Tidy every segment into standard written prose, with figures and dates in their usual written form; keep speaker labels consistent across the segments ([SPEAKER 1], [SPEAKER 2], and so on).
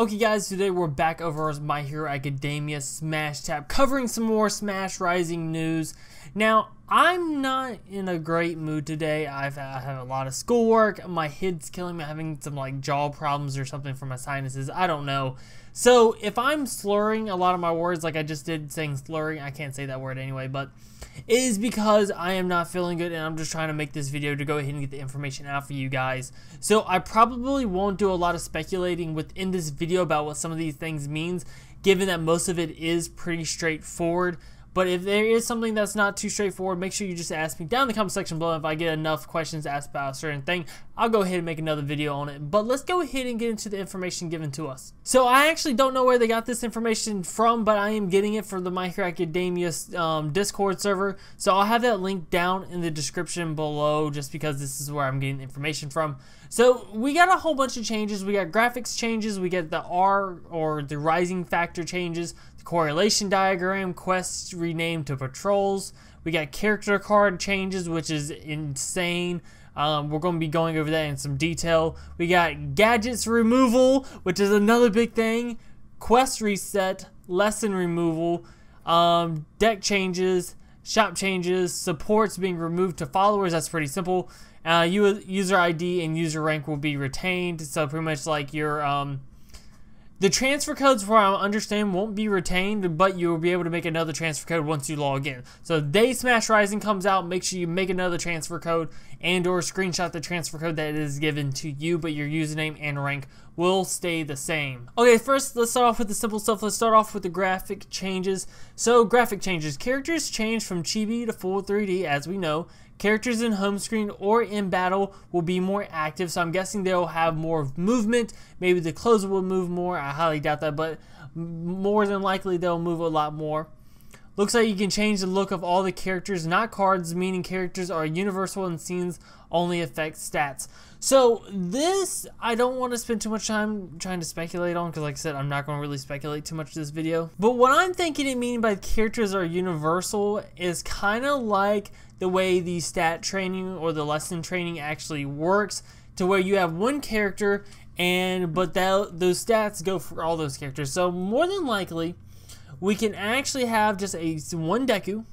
[SPEAKER 1] Okay guys, today we're back over as My Hero Academia Smash Tab, covering some more Smash Rising news. Now, I'm not in a great mood today. I have a lot of schoolwork, my head's killing me, I'm having some like jaw problems or something from my sinuses, I don't know. So if I'm slurring a lot of my words like I just did saying slurring, I can't say that word anyway, but it is because I am not feeling good and I'm just trying to make this video to go ahead and get the information out for you guys. So I probably won't do a lot of speculating within this video about what some of these things means, given that most of it is pretty straightforward. But if there is something that's not too straightforward, make sure you just ask me down in the comment section below. If I get enough questions asked about a certain thing, I'll go ahead and make another video on it. But let's go ahead and get into the information given to us. So I actually don't know where they got this information from, but I am getting it from the My Hero Academia Discord server. So I'll have that link down in the description below just because this is where I'm getting information from. So we got a whole bunch of changes. We got graphics changes, we get the R or the rising factor changes, the correlation diagram, quests renamed to patrols. We got character card changes, which is insane. We're going to be going over that in some detail. We got gadgets removal, which is another big thing. Quest reset, lesson removal, deck changes, shop changes, supports being removed to followers. That's pretty simple. User ID and user rank will be retained. So pretty much like your the transfer codes, from what I understand, won't be retained, but you'll be able to make another transfer code once you log in. So the day Smash Rising comes out, make sure you make another transfer code and or screenshot the transfer code that is given to you, but your username and rank will stay the same. Okay, first let's start off with the simple stuff. Let's start off with the graphic changes. So graphic changes. Characters change from chibi to full 3D, as we know. Characters in home screen or in battle will be more active, so I'm guessing they'll have more movement. Maybe the clothes will move more. I highly doubt that, but more than likely they'll move a lot more. Looks like you can change the look of all the characters, not cards, meaning characters are universal and scenes only affect stats. So this, I don't want to spend too much time trying to speculate on, because like I said, I'm not going to really speculate too much in this video. But what I'm thinking it means by characters are universal is kind of like the way the stat training or the lesson training actually works, to where you have one character but those stats go for all those characters. So more than likely, we can actually have just one Deku,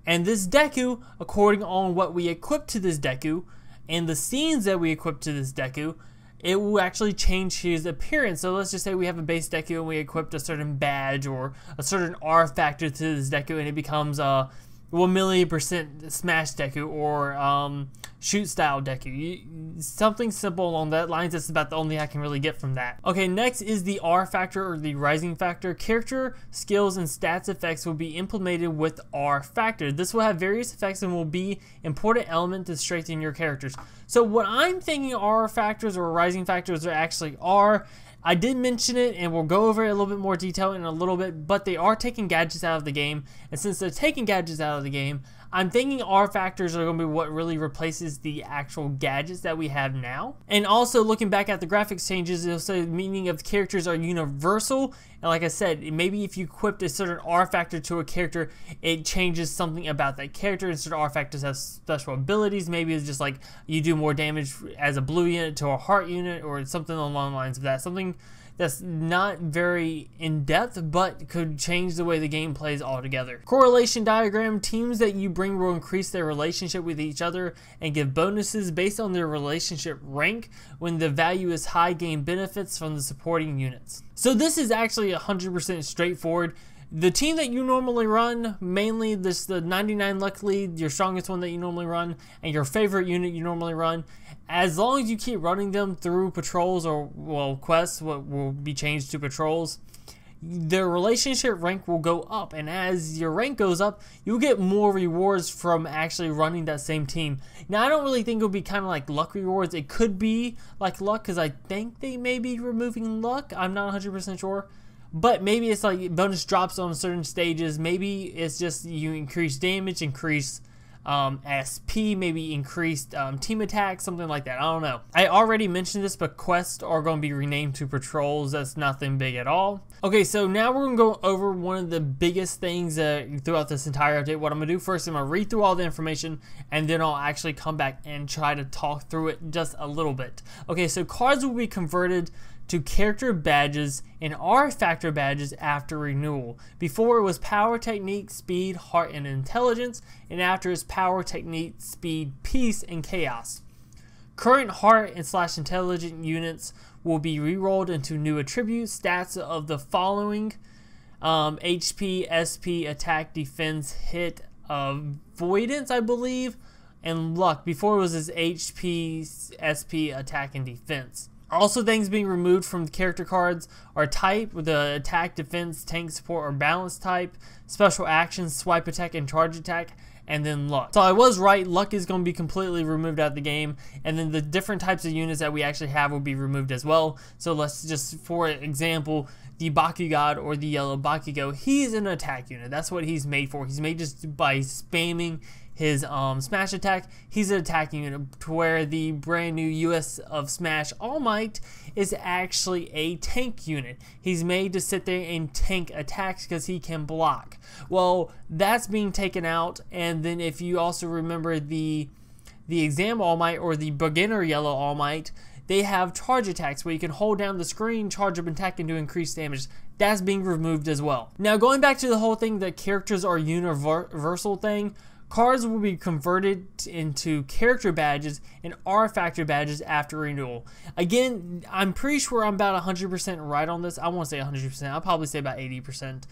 [SPEAKER 1] and this Deku, according on what we equip to this Deku, and the scenes that we equip to this Deku, it will actually change his appearance. So let's just say we have a base Deku and we equipped a certain badge or a certain R factor to this Deku, and it becomes a 1,000,000% Smash Deku or shoot style Deku. Something simple along that lines. That's about the only I can really get from that. Okay, next is the R factor or the rising factor. Character, skills, and stats effects will be implemented with R factor. This will have various effects and will be important element to strengthen your characters. So what I'm thinking R factors or rising factors actually are, I did mention it, and we'll go over it in a little bit more detail in a little bit, but they are taking gadgets out of the game, and since they're taking gadgets out of the game, I'm thinking R factors are going to be what really replaces the actual gadgets that we have now. And also looking back at the graphics changes, it'll say the meaning of characters are universal, and like I said, maybe if you equipped a certain R factor to a character, it changes something about that character. Instead of R factors have special abilities, maybe it's just like you do more damage as a blue unit to a heart unit, or something along the lines of that. Something that's not very in-depth, but could change the way the game plays altogether. Correlation diagram. Teams that you bring will increase their relationship with each other and give bonuses based on their relationship rank. When the value is high, gain benefits from the supporting units. So this is actually 100% straightforward. The team that you normally run, mainly the 99 luck lead, your strongest one that you normally run, and your favorite unit you normally run, as long as you keep running them through patrols or, well, quests, what will be changed to patrols, their relationship rank will go up, and as your rank goes up, you'll get more rewards from actually running that same team. Now, I don't really think it'll be kind of like luck rewards. It could be like luck, because I think they may be removing luck. I'm not 100% sure. But maybe it's like bonus drops on certain stages. Maybe it's just you increase damage, increase SP, maybe increased team attack, something like that. I don't know. I already mentioned this, but quests are going to be renamed to patrols. That's nothing big at all. Okay, so now we're going to go over one of the biggest things throughout this entire update. What I'm going to do first, I'm going to read through all the information, and then I'll actually come back and try to talk through it just a little bit. Okay, so cards will be converted to character badges and R factor badges after renewal. Before it was power, technique, speed, heart, and intelligence, and after is power, technique, speed, peace, and chaos. Current heart and / intelligent units will be rerolled into new attributes. Stats of the following: HP, SP, attack, defense, hit, avoidance, I believe, and luck. Before it was his HP, SP, attack, and defense. Also, things being removed from the character cards are type, with the attack, defense, tank, support, or balance type, special actions, swipe attack, and charge attack, and then luck. So I was right, luck is going to be completely removed out of the game, and then the different types of units that we actually have will be removed as well. So let's just, for example, the Bakugod or the yellow Bakugo, he's an attack unit. That's what he's made for. He's made just by spamming his smash attack. He's an attacking unit, to where the brand new US of Smash All Might is actually a tank unit. He's made to sit there and tank attacks because he can block. Well, that's being taken out, and then if you also remember the exam All Might or the beginner yellow All Might, they have charge attacks where you can hold down the screen, charge up, and attack, and do increased damage. That's being removed as well. Now, going back to the whole thing that characters are universal thing, cards will be converted into character badges and R factor badges after renewal. Again, I'm pretty sure I'm about 100% right on this. I won't say 100%. I'll probably say about 80%.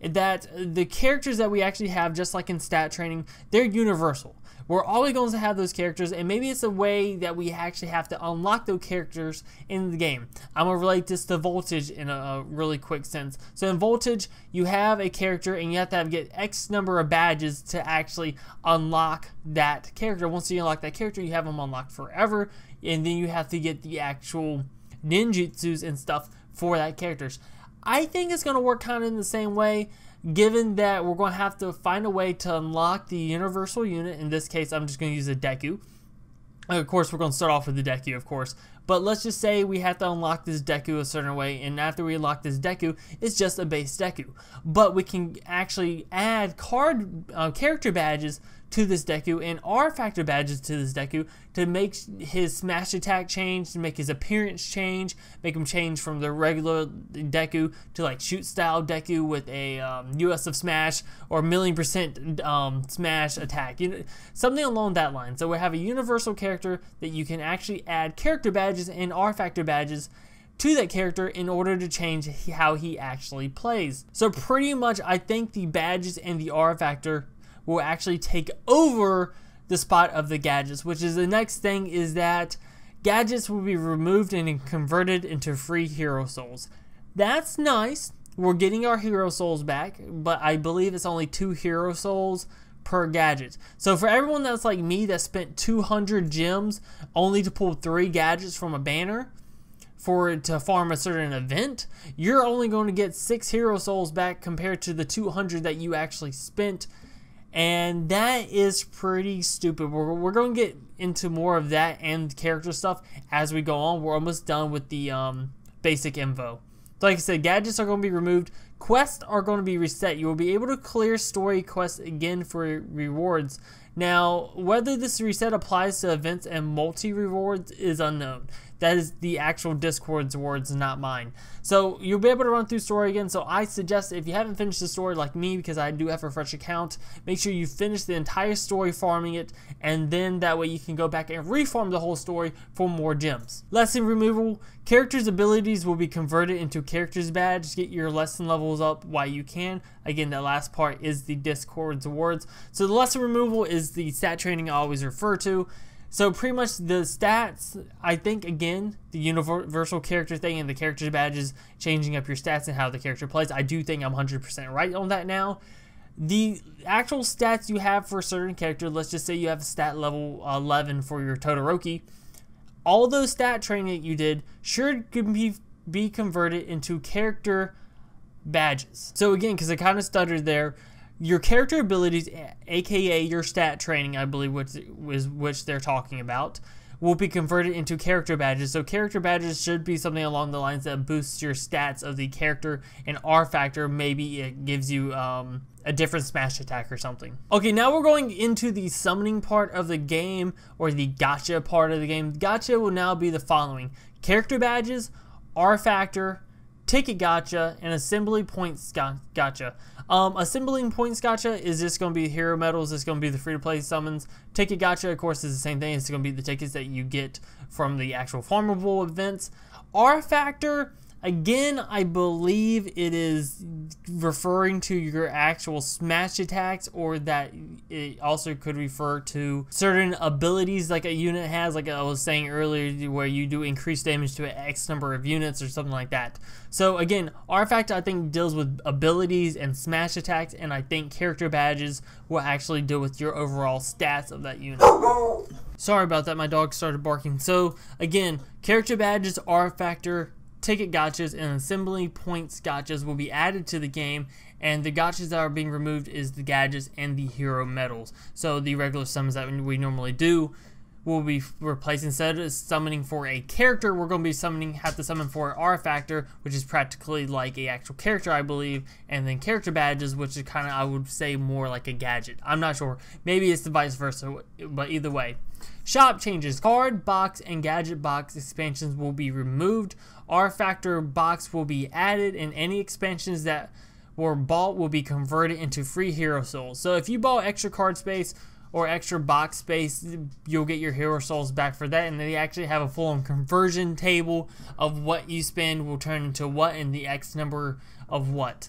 [SPEAKER 1] That the characters that we actually have, just like in stat training, they're universal. We're always going to have those characters, and maybe it's a way that we actually have to unlock those characters in the game. I'm going to relate this to Voltage in a really quick sense. So in Voltage, you have a character, and you have to get X number of badges to actually unlock that character. Once you unlock that character, you have them unlocked forever, and then you have to get the actual ninjutsus and stuff for that characters. I think it's going to work kind of in the same way, given that we're going to have to find a way to unlock the universal unit. In this case, I'm just going to use a Deku. Of course, we're going to start off with the Deku, of course. But let's just say we have to unlock this Deku a certain way, and after we unlock this Deku, it's just a base Deku. But we can actually add character badges to this Deku and R factor badges to this Deku to make his smash attack change, to make his appearance change, make him change from the regular Deku to like shoot style Deku with a US of Smash or 1,000,000% smash attack, something along that line. So we have a universal character that you can actually add character badges and R factor badges to that character in order to change how he actually plays. So pretty much I think the badges and the R factor will actually take over the spot of the gadgets, which is the next thing, is that gadgets will be removed and converted into free hero souls. That's nice. We're getting our hero souls back, but I believe it's only 2 hero souls per gadget. So for everyone that's like me that spent 200 gems only to pull 3 gadgets from a banner to farm a certain event, you're only going to get 6 hero souls back compared to the 200 that you actually spent. And that is pretty stupid. We're going to get into more of that and character stuff as we go on. We're almost done with the basic info. So like I said, gadgets are going to be removed. Quests are going to be reset. You will be able to clear story quests again for rewards. Now, whether this reset applies to events and multi-rewards is unknown. That is the actual Discord's words, not mine. So you'll be able to run through story again. So I suggest, if you haven't finished the story like me, because I do have a fresh account, make sure you finish the entire story farming it, and then that way you can go back and reform the whole story for more gems. Lesson removal. Characters' abilities will be converted into characters' badge. Get your lesson levels up while you can. Again, that last part is the Discord's words. So the lesson removal is the stat training I always refer to. So pretty much the stats, I think, again, the universal character thing and the character badges, changing up your stats and how the character plays, I do think I'm 100% right on that now. The actual stats you have for a certain character, let's just say you have stat level 11 for your Todoroki, all those stat training that you did should be converted into character badges. So again, because I kind of stuttered there, your character abilities, aka your stat training, I believe, which they're talking about, will be converted into character badges. So character badges should be something along the lines that boosts your stats of the character, and R factor, maybe it gives you a different smash attack or something. Okay, now we're going into the summoning part of the game, or the gacha part of the game. Gacha will now be the following: character badges, R Factor, Ticket Gacha, and Assembly Points Gacha. Assembling Points Gacha is just going to be hero medals. It's going to be the free-to-play summons. Ticket Gacha, of course, is the same thing. It's going to be the tickets that you get from the actual farmable events. R Factor, again, I believe it is referring to your actual smash attacks, or that it also could refer to certain abilities like a unit has, like I was saying earlier, where you do increased damage to an X number of units or something like that. So again, R Factor I think deals with abilities and smash attacks, and I think character badges will actually deal with your overall stats of that unit. Sorry about that, my dog started barking. So again, character badges, R Factor, Ticket Gachas, and Assembly Points Gachas will be added to the game, and the gachas that are being removed is the gadgets and the hero medals. So the regular summons that we normally do will be replaced. Instead of summoning for a character, we're going to be have to summon for an R Factor, which is practically like a actual character, I believe, and then character badges, which is kind of, I would say, more like a gadget. I'm not sure. Maybe it's the vice versa, but either way. Shop changes. Card, box, and gadget box expansions will be removed. R Factor box will be added, and any expansions that were bought will be converted into free hero souls. So if you bought extra card space or extra box space, you'll get your hero souls back for that, and they actually have a full-on conversion table of what you spend will turn into what and the X number of what.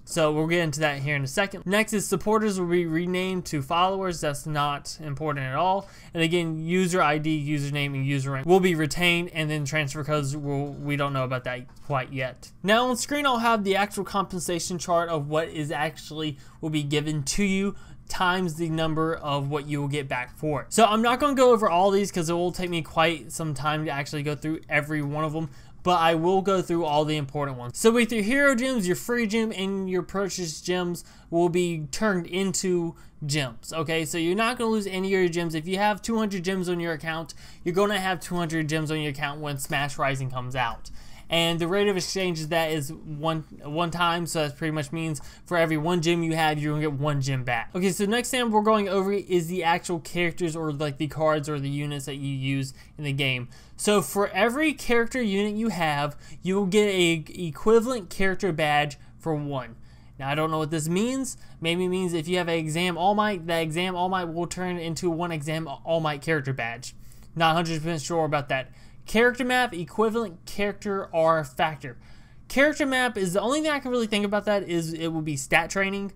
[SPEAKER 1] So we'll get into that here in a second. Next is supporters will be renamed to followers. That's not important at all. And again, user ID, username, and user rank will be retained, and then transfer codes we don't know about that quite yet. Now on screen I'll have the actual compensation chart of what is actually will be given to you times the number of what you will get back for it. So I'm not going to go over all these because it will take me quite some time to actually go through every one of them, but I will go through all the important ones. So with your hero gems, your free gem, and your purchase gems will be turned into gems. Okay, so you're not going to lose any of your gems. If you have 200 gems on your account, you're going to have 200 gems on your account when Smash Rising comes out. And the rate of exchange of that is one time, so that pretty much means for every one gem you have, you're gonna get one gem back. Okay, so next thing we're going over is the actual characters, or like the cards or the units that you use in the game. So for every character unit you have, you will get a equivalent character badge for one. Now I don't know what this means. Maybe it means if you have an Exam All Might, that Exam All Might will turn into one Exam All Might character badge. Not 100% sure about that. Character map, equivalent character R Factor. Character map is the only thing I can really think about that is it will be stat training.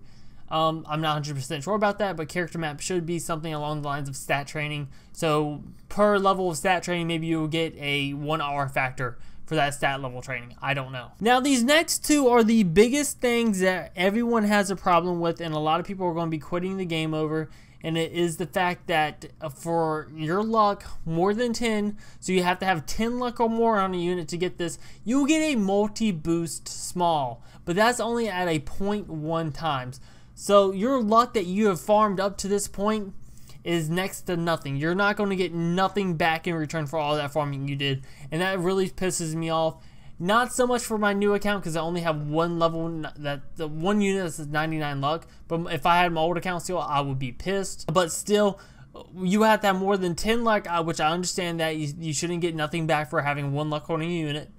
[SPEAKER 1] I'm not 100% sure about that, but character map should be something along the lines of stat training. So per level of stat training, maybe you will get a 1 R Factor for that stat level training. I don't know. Now these next two are the biggest things that everyone has a problem with, and a lot of people are going to be quitting the game over. And it is the fact that for your luck, more than 10, so you have to have 10 luck or more on a unit to get this, you will get a multi-boost small, but that's only at a 0.1 times. So your luck that you have farmed up to this point is next to nothing. You're not going to get nothing back in return for all that farming you did, and that really pisses me off. Not so much for my new account because I only have one level, that the one unit that's 99 luck. But if I had my old account still, I would be pissed. But still, you have to have more than 10 luck, which I understand that you shouldn't get nothing back for having 1 luck on a unit.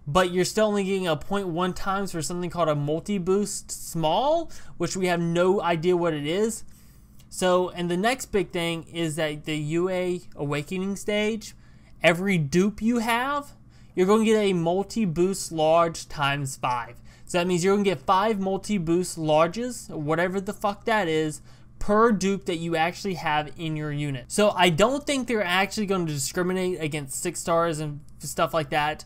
[SPEAKER 1] But you're still only getting a 0.1 times for something called a multi-boost small, which we have no idea what it is. So, and the next big thing is that the UA Awakening stage, every dupe you have, you're going to get a multi-boost large times 5. So that means you're going to get 5 multi-boost larges, whatever the fuck that is, per dupe that you actually have in your unit. So I don't think they're actually going to discriminate against 6 stars and stuff like that.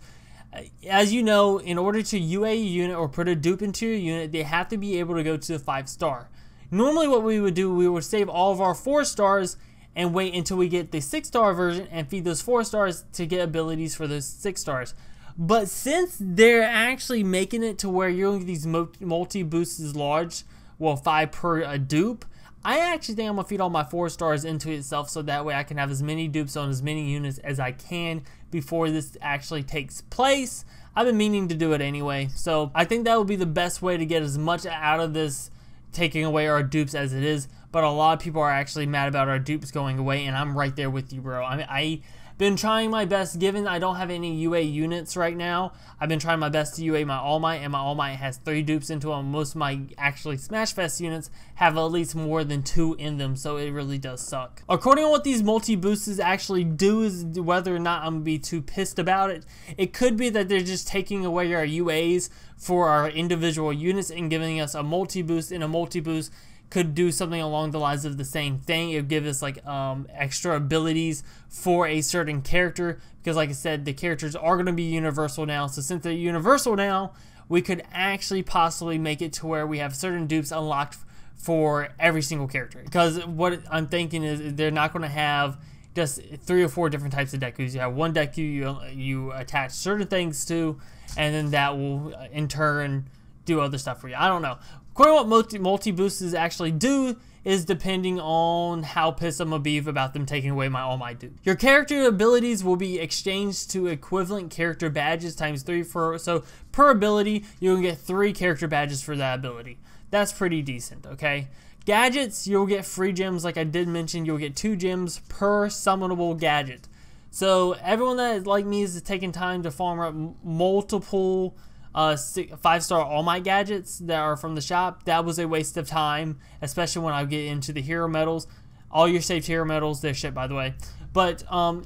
[SPEAKER 1] As you know, in order to UA a unit or put a dupe into your unit, they have to be able to go to the 5-star. Normally what we would do, we would save all of our 4 stars and wait until we get the 6-star version and feed those 4 stars to get abilities for those 6 stars. But since they're actually making it to where you're going to get these multi-boosts large, well, 5 per a dupe, I actually think I'm going to feed all my 4 stars into itself so that way I can have as many dupes on as many units as I can before this actually takes place. I've been meaning to do it anyway, so I think that would be the best way to get as much out of this taking away our dupes as it is. But a lot of people are actually mad about our dupes going away, and I'm right there with you, bro. I mean, Been trying my best, given I don't have any UA units right now. I've been trying my best to UA my All Might, and my All Might has 3 dupes into them. Most of my actually Smash Fest units have at least more than 2 in them, so it really does suck. According to what these multi-boosts actually do, is whether or not I'm going to be too pissed about it, it could be that they're just taking away our UAs for our individual units and giving us a multi-boost, and a multi-boost could do something along the lines of the same thing. It would give us like extra abilities for a certain character, because like I said, the characters are going to be universal now. So since they're universal now, we could actually possibly make it to where we have certain dupes unlocked for every single character. Because what I'm thinking is they're not going to have just 3 or 4 different types of Dekus. You have one Deku you attach certain things to, and then that will in turn do other stuff for you. I don't know. According to what multi-boosts actually do is depending on how pissed I'm going to be about them taking away my All Might dupe. Your character abilities will be exchanged to equivalent character badges times 3 so per ability you'll get 3 character badges for that ability. That's pretty decent, okay? Gadgets, you'll get free gems. Like I did mention, you'll get 2 gems per summonable gadget. So everyone that like me is taking time to farm up multiple 5-star All Might gadgets that are from the shop, that was a waste of time, especially when I get into the hero medals. All your saved hero medals, they're shit by the way. But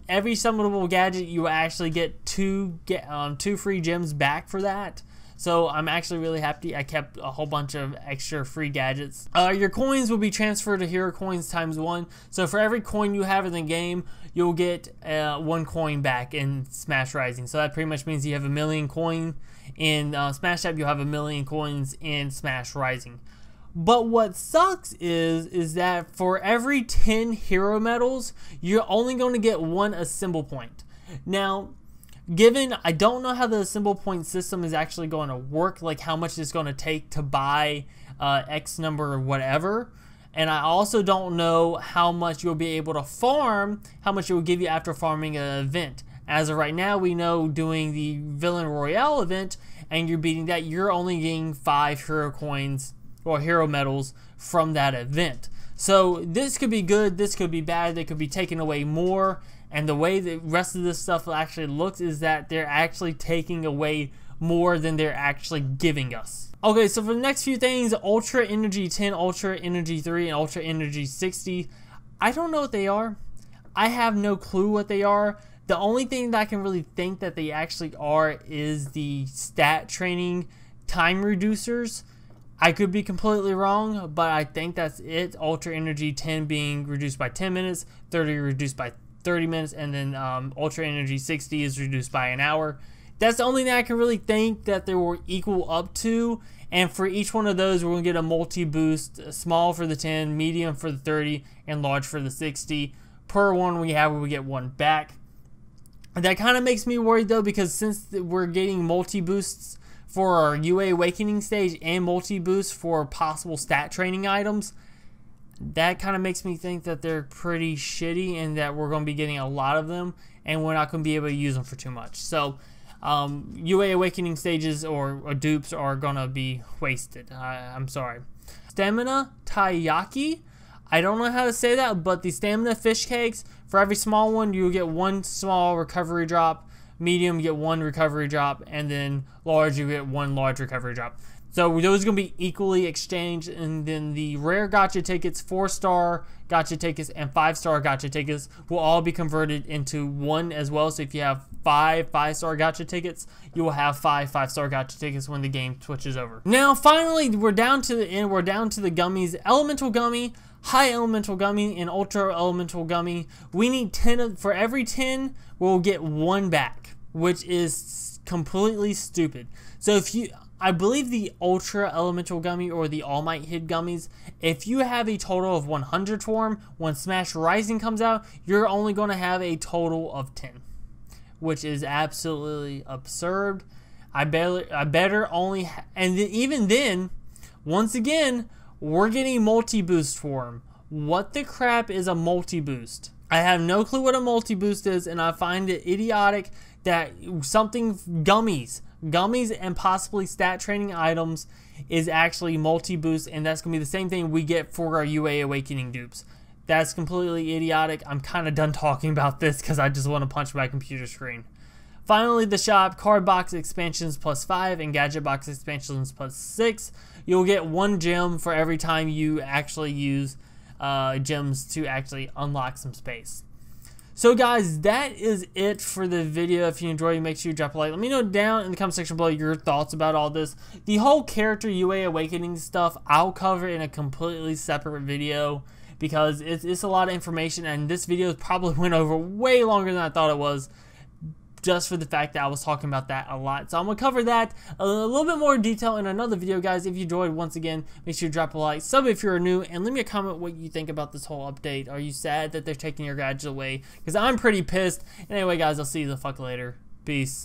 [SPEAKER 1] every summonable gadget, you actually get 2 free gems back for that. So I'm actually really happy. I kept a whole bunch of extra free gadgets. Your coins will be transferred to hero coins times 1. So for every coin you have in the game, you'll get 1 coin back in Smash Rising. So that pretty much means you have 1,000,000 coin in Smash Tap, you'll have 1,000,000 coins in Smash Rising. But what sucks is that for every 10 hero medals, you're only going to get 1 assemble point. Now, given I don't know how the assemble point system is actually going to work, like how much it's going to take to buy X number or whatever, and I also don't know how much you'll be able to farm, how much it will give you after farming an event. As of right now, we know doing the Villain Royale event and you're beating that, you're only getting 5 hero coins or hero medals from that event. So this could be good, this could be bad, they could be taking away more. And the way the rest of this stuff actually looks is that they're actually taking away more than they're actually giving us. Okay, so for the next few things, Ultra Energy 10, Ultra Energy 3, and Ultra Energy 60, I don't know what they are. I have no clue what they are. The only thing that I can really think that they actually are is the stat training time reducers. I could be completely wrong, but I think that's it. Ultra Energy 10 being reduced by 10 minutes, 30 reduced by 30 minutes, and then Ultra Energy 60 is reduced by an hour. That's the only thing I can really think that they will equal up to. And for each one of those, we're going to get a multi-boost, small for the 10, medium for the 30, and large for the 60. Per one we get 1 back. That kind of makes me worried though, because since we're getting multi-boosts for our UA Awakening stage and multi-boosts for possible stat training items, that kind of makes me think that they're pretty shitty and that we're going to be getting a lot of them and we're not going to be able to use them for too much. So UA Awakening stages or dupes are going to be wasted. I'm sorry. Stamina Taiyaki. I don't know how to say that, but the stamina fish cakes, for every small one, you get 1 small recovery drop, medium, you get 1 recovery drop, and then large, you get 1 large recovery drop. So those are going to be equally exchanged, and then the rare gacha tickets, 4-star gacha tickets, and 5-star gacha tickets will all be converted into 1 as well. So if you have 5 5-star gacha tickets, you will have 5 5-star gacha tickets when the game switches over. Now, finally, we're down to the end. We're down to the gummies. Elemental Gummy, High Elemental Gummy, and Ultra Elemental Gummy. We need 10 for every 10, we'll get 1 back, which is completely stupid. So if you, I believe the Ultra Elemental Gummy or the All Might Hid Gummies, if you have a total of 100 for them, when Smash Rising comes out, you're only going to have a total of 10, which is absolutely absurd. I better only, and even then, once again, we're getting multi-boost for them. What the crap is a multi-boost? I have no clue what a multi-boost is, and I find it idiotic that something gummies and possibly stat training items is actually multi-boost, and that's going to be the same thing we get for our UA Awakening dupes. That's completely idiotic. I'm kind of done talking about this because I just want to punch my computer screen. Finally, the shop, card box expansions +5 and gadget box expansions +6. You'll get 1 gem for every time you actually use gems to actually unlock some space. So guys, that is it for the video. If you enjoyed, make sure you drop a like. Let me know down in the comment section below your thoughts about all this. The whole character UA Awakening stuff, I'll cover in a completely separate video because it's a lot of information, and this video probably went over way longer than I thought it was, just for the fact that I was talking about that a lot. So I'm going to cover that a little bit more detail in another video, guys. If you enjoyed, once again, make sure you drop a like, sub if you're new, and leave me a comment what you think about this whole update. Are you sad that they're taking your gadgets away? Because I'm pretty pissed. Anyway, guys, I'll see you the fuck later. Peace.